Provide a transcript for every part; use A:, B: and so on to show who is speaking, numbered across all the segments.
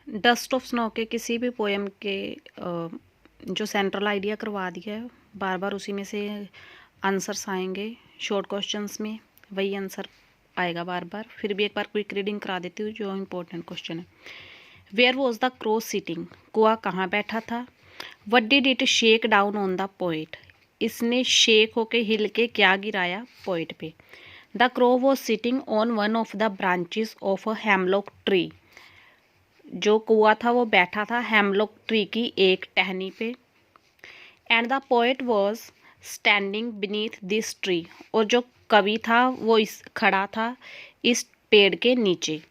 A: Dust of snow के किसी भी पोएम के जो सेंट्रल आइडिया करवा दिया है, बार बार उसी में से आंसर्स आएंगे। शॉर्ट क्वेश्चंस में वही आंसर आएगा बार बार। फिर भी एक बार क्विक रीडिंग करा देती हूँ जो इम्पोर्टेंट क्वेश्चन है। Where was the crow sitting? कुआ कहाँ बैठा था? What did it shake down on the poet? इसने शेक होके हिल के क्या गिराया पोइट पे? The crow was sitting on one of the branches of a hemlock tree. जो कुआ था वो बैठा था हेमलॉक ट्री की एक टहनी पे। And the poet was standing beneath this tree. और जो कवि था वो खड़ा था इस पेड़ के नीचे।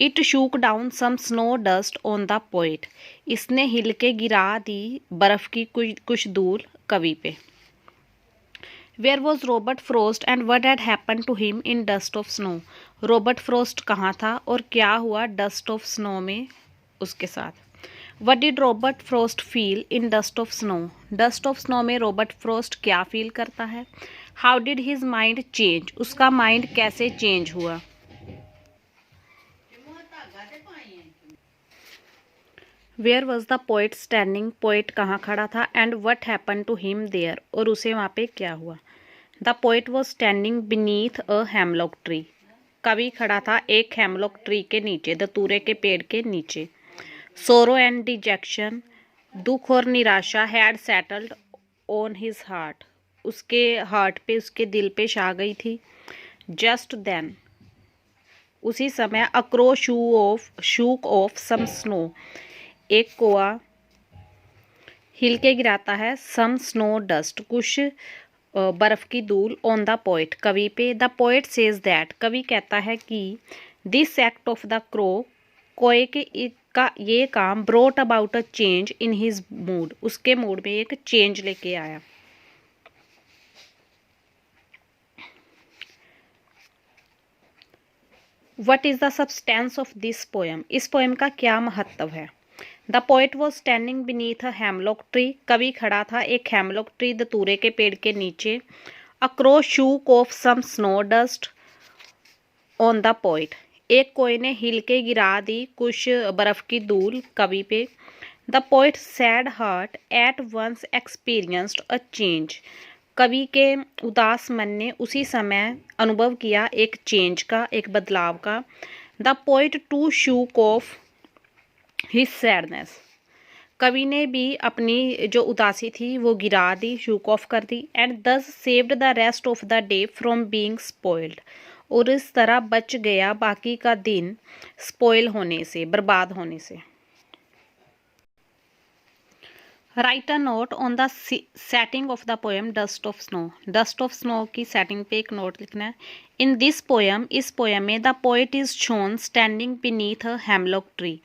A: It shook down some snow dust on the poet. इसने हिल के गिरा दी बर्फ की कुछ धूल कवि पे। Where was Robert Frost and what had happen to him in dust of snow? Robert Frost कहाँ था और क्या हुआ डस्ट ऑफ स्नो में उसके साथ? What did Robert Frost feel in dust of snow? Dust of snow में Robert Frost क्या फील करता है? How did his mind change? उसका माइंड कैसे चेंज हुआ? Where was the poet standing? Poet कहाँ खड़ा था? And what happen to him there? और उसे वहाँ पे क्या हुआ? The poet was standing beneath a hemlock tree. कवि खड़ा था एक हेमलॉक ट्री के नीचे, दतूरे के पेड़ के नीचे। सोरो एंड डिजेक्शन, दुख और निराशा had settled on his heart. उसके हार्ट पे, उसके दिल पे छा गई थी। जस्ट देन, उसी समय, a crow shook off some snow. एक कोआ हिल के गिराता है सम स्नो डस्ट, कुछ बर्फ की धूल ऑन द पोएट, कवि पे। द पोएट सेज दैट, कवि कहता है कि this act of the crow, कोए के का ये काम brought about a change in his mood, उसके मूड में एक चेंज लेके आया। What is the substance of this poem? इस पोएम का क्या महत्व है? The poet was standing beneath a hemlock tree. कवि खड़ा था एक हेमलॉक ट्री, दतूरे के पेड़ के नीचे। A crow shook off some snow dust on the poet. एक कोए ने हिल के गिरा दी कुछ बर्फ की धूल कवि पे। The poet sad heart at once experienced a change. कवि के उदास मन ने उसी समय अनुभव किया एक चेंज का, एक बदलाव का। The poet too shook off his sadness. कवि ने भी अपनी जो उदासी थी वो गिरा दी, शूक ऑफ कर दी। एंड दस saved the rest of the day from being spoiled. और इस तरह बच गया बाकी का दिन स्पॉइल होने से, बर्बाद होने से। Right a note on the setting of the poem dust of snow. Dust of snow की सेटिंग पे एक नोट लिखना है। इन दिस पोएम, इस पोएम में, the poet is shown standing beneath a hemlock tree.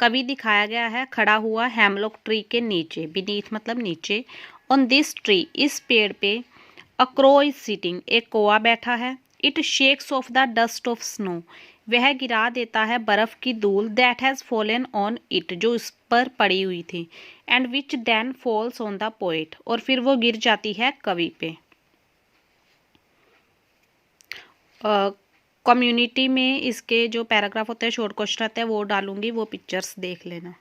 A: कवि दिखाया गया है खड़ा हुआ हेमलॉक ट्री के नीचे, बीनीथ मतलब नीचे। ऑन दिस ट्री, इस पेड़ पे, अ क्रो इज सिटिंग, एक कोआ बैठा है। It shakes off the dust of snow, वह गिरा देता है बर्फ की धूल। That has fallen on it, जो इस पर पड़ी हुई थी। And which then falls on the poet, और फिर वो गिर जाती है कवि पे। कम्युनिटी में इसके जो पैराग्राफ होते हैं, शॉर्ट क्वेश्चन आते हैं, वो डालूंगी, वो पिक्चर्स देख लेना।